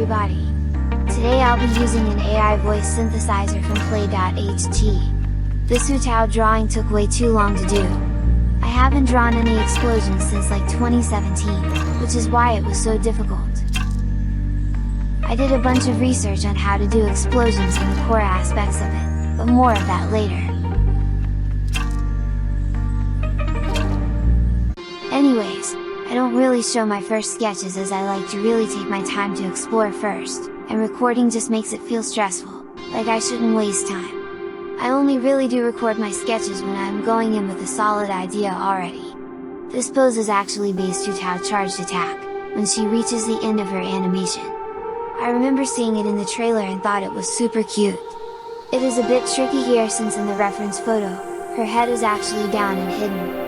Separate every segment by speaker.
Speaker 1: everybody! Today I'll be using an AI voice synthesizer from play.ht. This Hu Tao drawing took way too long to do. I haven't drawn any explosions since like 2017, which is why it was so difficult. I did a bunch of research on how to do explosions and the core aspects of it, but more of that later. Anyways, I don't really show my first sketches as I like to really take my time to explore first, and recording just makes it feel stressful, like I shouldn't waste time. I only really do record my sketches when I'm going in with a solid idea already. This pose is actually based Hu Tao charged attack, when she reaches the end of her animation. I remember seeing it in the trailer and thought it was super cute. It is a bit tricky here since in the reference photo, her head is actually down and hidden.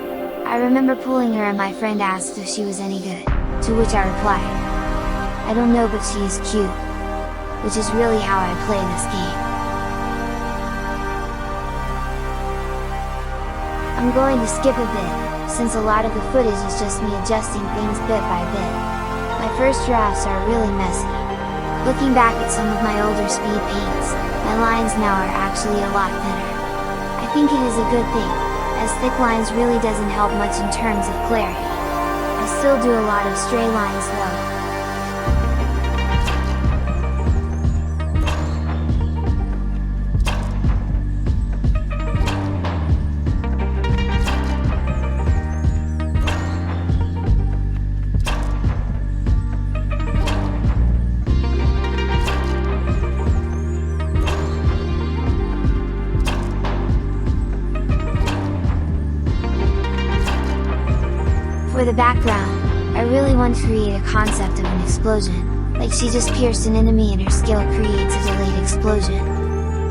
Speaker 1: I remember pulling her and my friend asked if she was any good, to which I replied, "I don't know, but she is cute," which is really how I play this game. I'm going to skip a bit, since a lot of the footage is just me adjusting things bit by bit. My first drafts are really messy. Looking back at some of my older speed paints, my lines now are actually a lot thinner. I think it is a good thing, as thick lines really doesn't help much in terms of clarity. I still do a lot of stray lines though. For the background, I really want to create a concept of an explosion, like she just pierced an enemy and her skill creates a delayed explosion.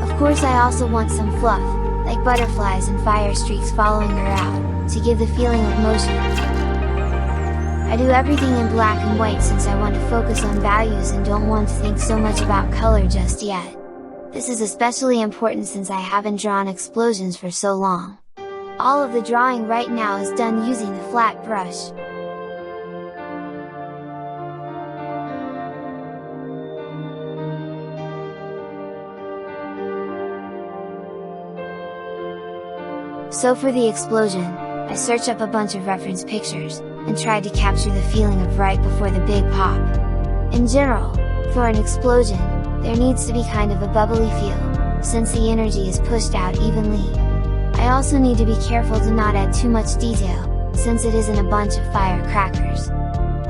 Speaker 1: Of course I also want some fluff, like butterflies and fire streaks following her out, to give the feeling of motion. I do everything in black and white since I want to focus on values and don't want to think so much about color just yet. This is especially important since I haven't drawn explosions for so long. All of the drawing right now is done using the flat brush. So for the explosion, I searched up a bunch of reference pictures, and tried to capture the feeling of right before the big pop. In general, for an explosion, there needs to be kind of a bubbly feel, since the energy is pushed out evenly. I also need to be careful to not add too much detail, since it isn't a bunch of firecrackers.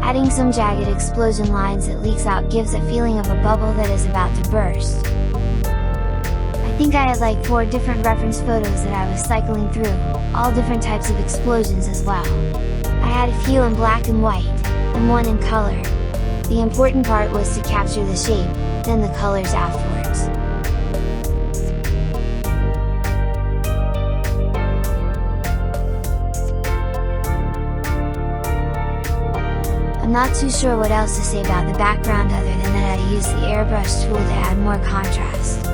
Speaker 1: Adding some jagged explosion lines that leaks out gives a feeling of a bubble that is about to burst. I think I had like 4 different reference photos that I was cycling through, all different types of explosions as well. I had a few in black and white, and one in color. The important part was to capture the shape, then the colors afterwards. I'm not too sure what else to say about the background other than that I used the airbrush tool to add more contrast.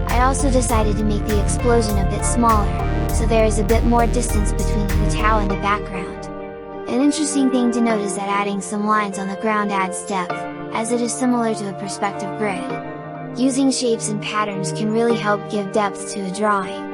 Speaker 1: I also decided to make the explosion a bit smaller, so there is a bit more distance between Hu Tao and the background. An interesting thing to note is that adding some lines on the ground adds depth, as it is similar to a perspective grid. Using shapes and patterns can really help give depth to a drawing.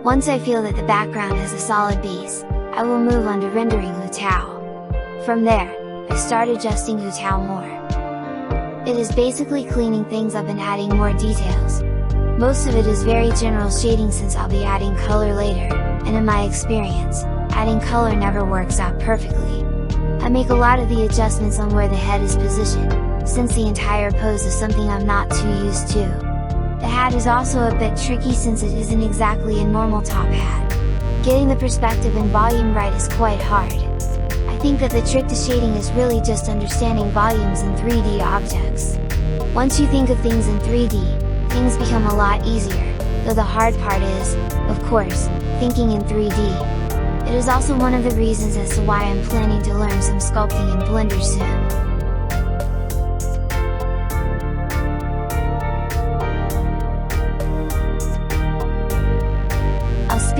Speaker 1: Once I feel that the background has a solid base, I will move on to rendering Hu Tao. From there, I start adjusting Hu Tao more. It is basically cleaning things up and adding more details. Most of it is very general shading since I'll be adding color later, and in my experience, adding color never works out perfectly. I make a lot of the adjustments on where the head is positioned, since the entire pose is something I'm not too used to. The hat is also a bit tricky since it isn't exactly a normal top hat. Getting the perspective and volume right is quite hard. I think that the trick to shading is really just understanding volumes in 3D objects. Once you think of things in 3D, things become a lot easier, though the hard part is, of course, thinking in 3D. It is also one of the reasons as to why I'm planning to learn some sculpting in Blender soon.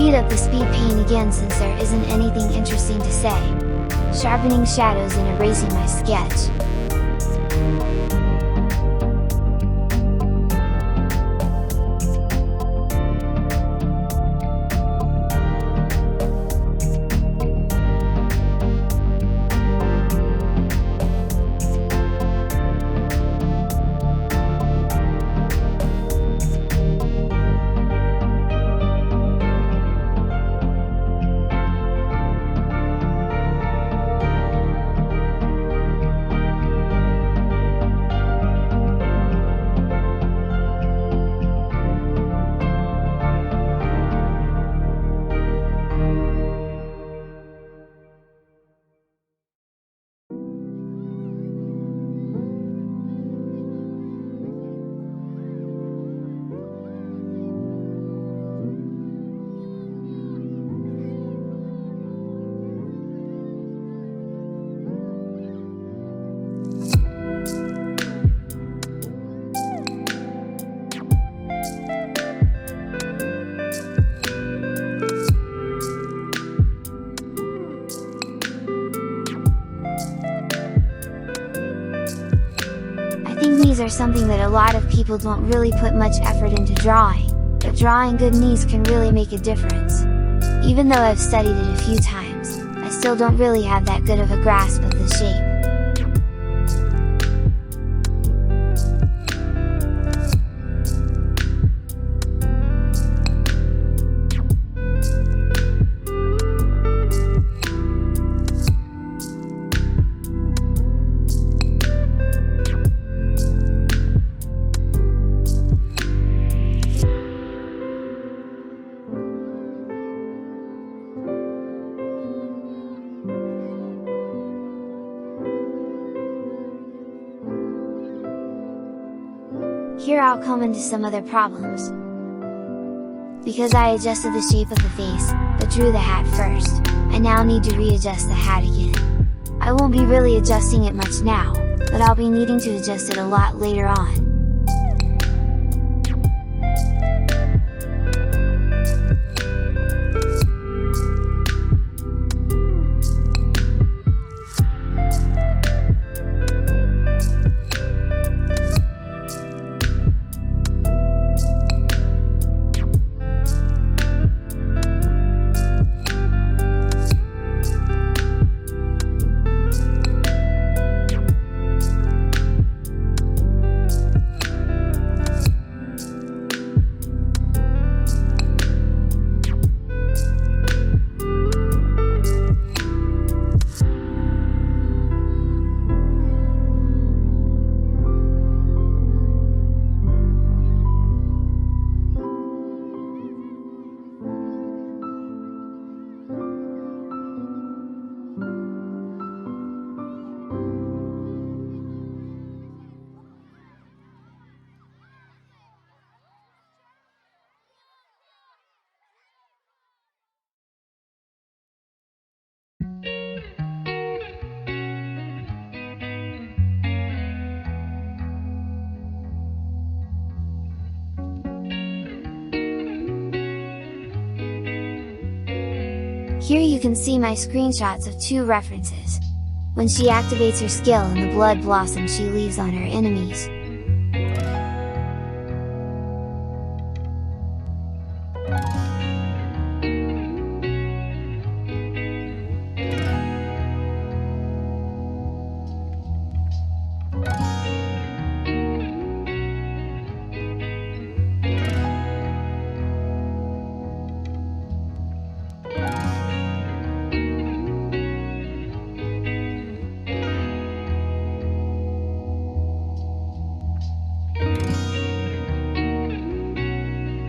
Speaker 1: speed up the speed pane again since there isn't anything interesting to say. Sharpening shadows and erasing my sketch. I think knees are something that a lot of people don't really put much effort into drawing, but drawing good knees can really make a difference. Even though I've studied it a few times, I still don't really have that good of a grasp of the shape. Here I'll come into some other problems. Because I adjusted the shape of the face, but drew the hat first, I now need to readjust the hat again. I won't be really adjusting it much now, but I'll be needing to adjust it a lot later on. Here you can see my screenshots of two references. When she activates her skill and the blood blossom she leaves on her enemies.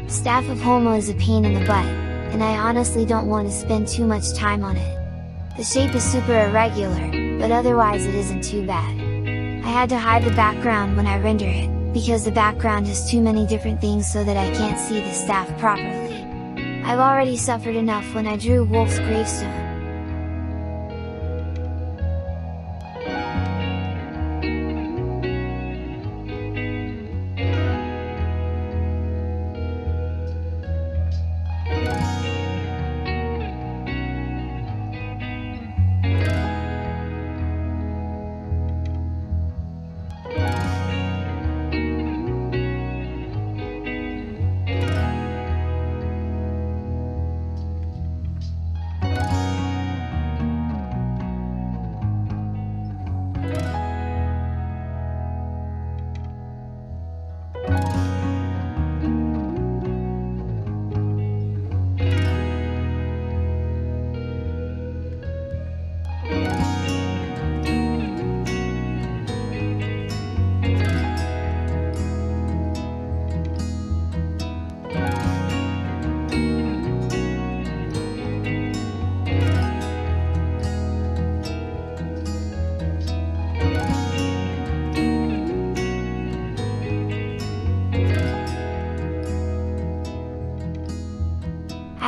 Speaker 1: Staff of Homo is a pain in the butt, and I honestly don't want to spend too much time on it. The shape is super irregular, but otherwise it isn't too bad. I had to hide the background when I render it, because the background has too many different things so that I can't see the staff properly. I've already suffered enough when I drew Wolf's gravestone.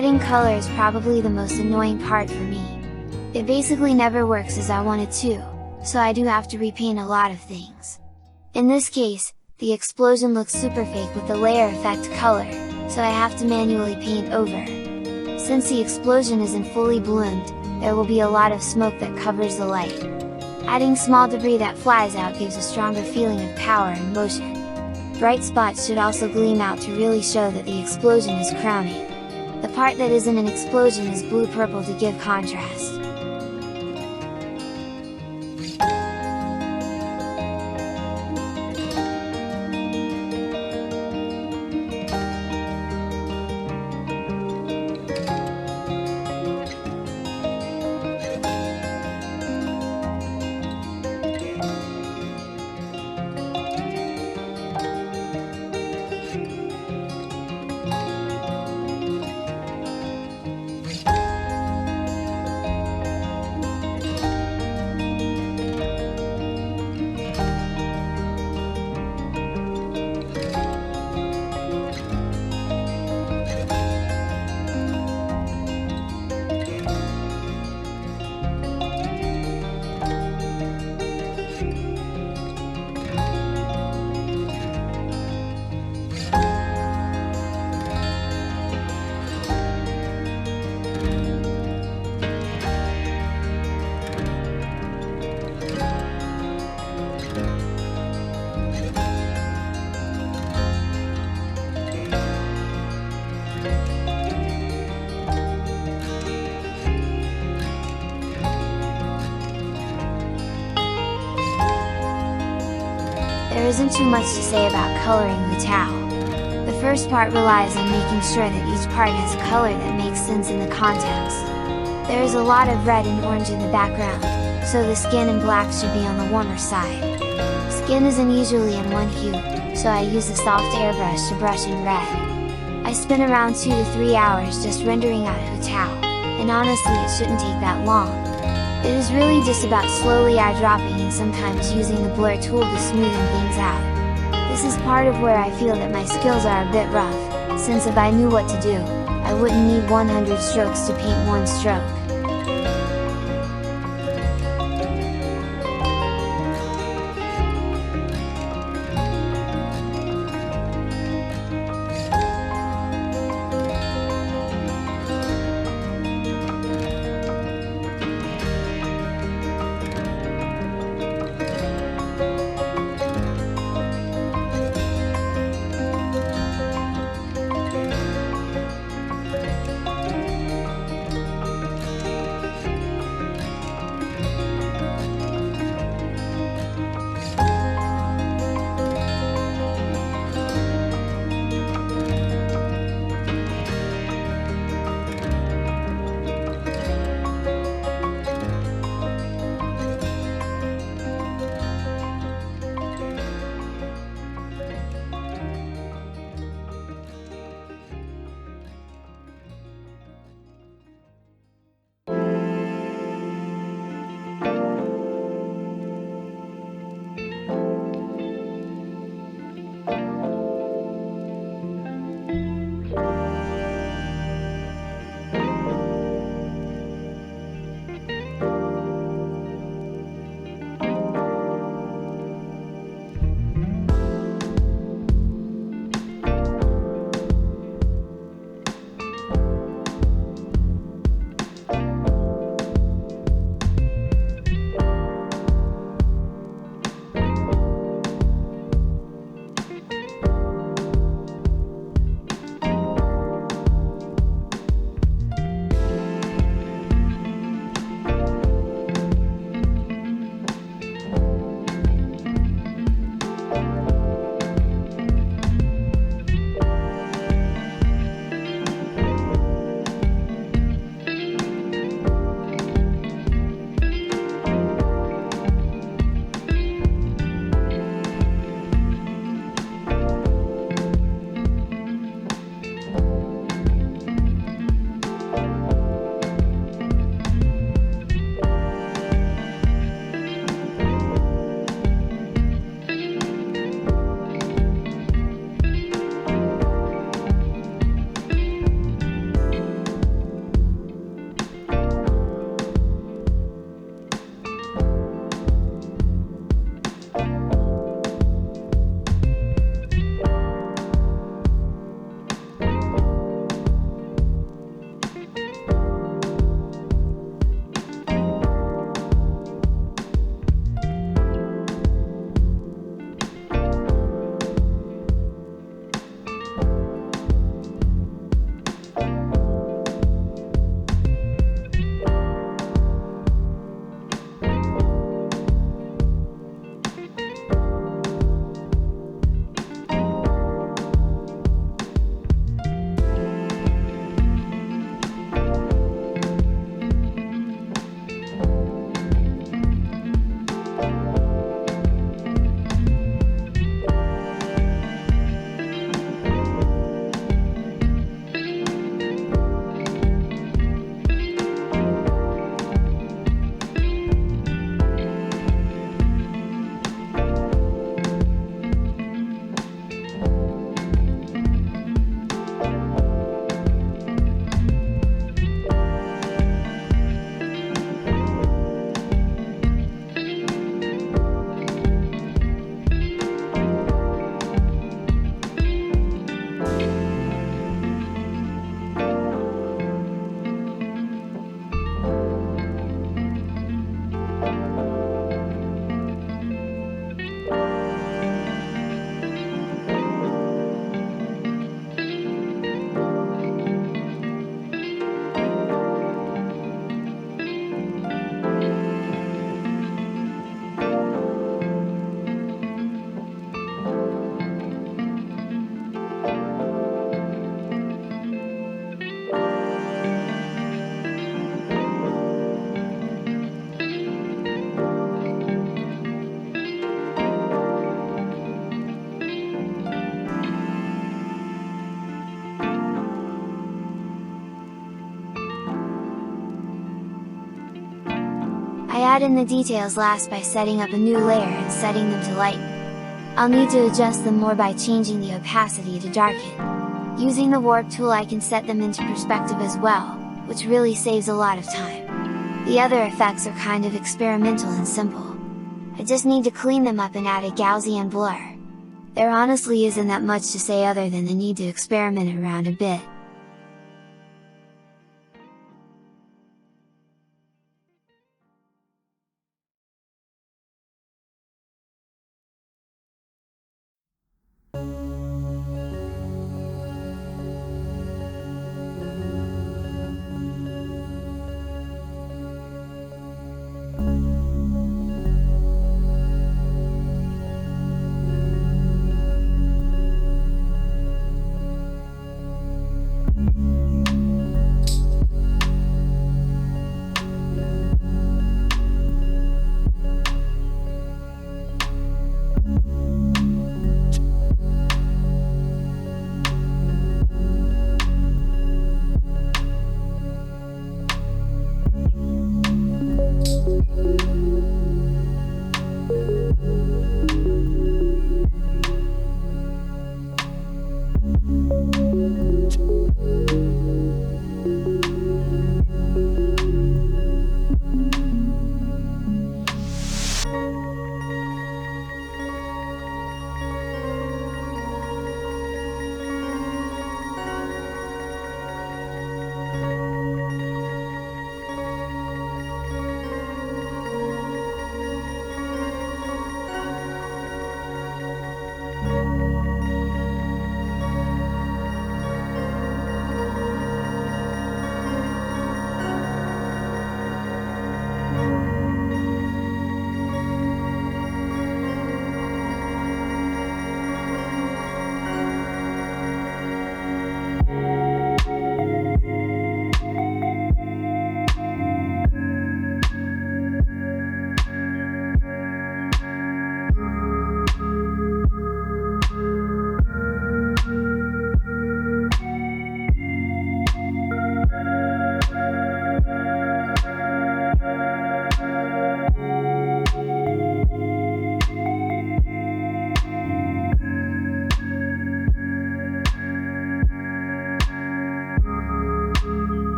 Speaker 1: Adding color is probably the most annoying part for me. It basically never works as I want it to, so I do have to repaint a lot of things. In this case, the explosion looks super fake with the layer effect color, so I have to manually paint over. Since the explosion isn't fully bloomed, there will be a lot of smoke that covers the light. Adding small debris that flies out gives a stronger feeling of power and motion. Bright spots should also gleam out to really show that the explosion is crowning. The part that isn't an explosion is blue-purple to give contrast. There isn't too much to say about coloring Hu Tao. The first part relies on making sure that each part has a color that makes sense in the context. There is a lot of red and orange in the background, so the skin and black should be on the warmer side. Skin isn't usually in one hue, so I use a soft airbrush to brush in red. I spent around 2 to 3 hours just rendering out Hu Tao, and honestly it shouldn't take that long. It is really just about slowly eyedropping and sometimes using the blur tool to smoothen things out. This is part of where I feel that my skills are a bit rough, since if I knew what to do, I wouldn't need 100 strokes to paint one stroke. I add in the details last by setting up a new layer and setting them to lighten. I'll need to adjust them more by changing the opacity to darken. Using the warp tool I can set them into perspective as well, which really saves a lot of time. The other effects are kind of experimental and simple. I just need to clean them up and add a Gaussian blur. There honestly isn't that much to say other than the need to experiment around a bit.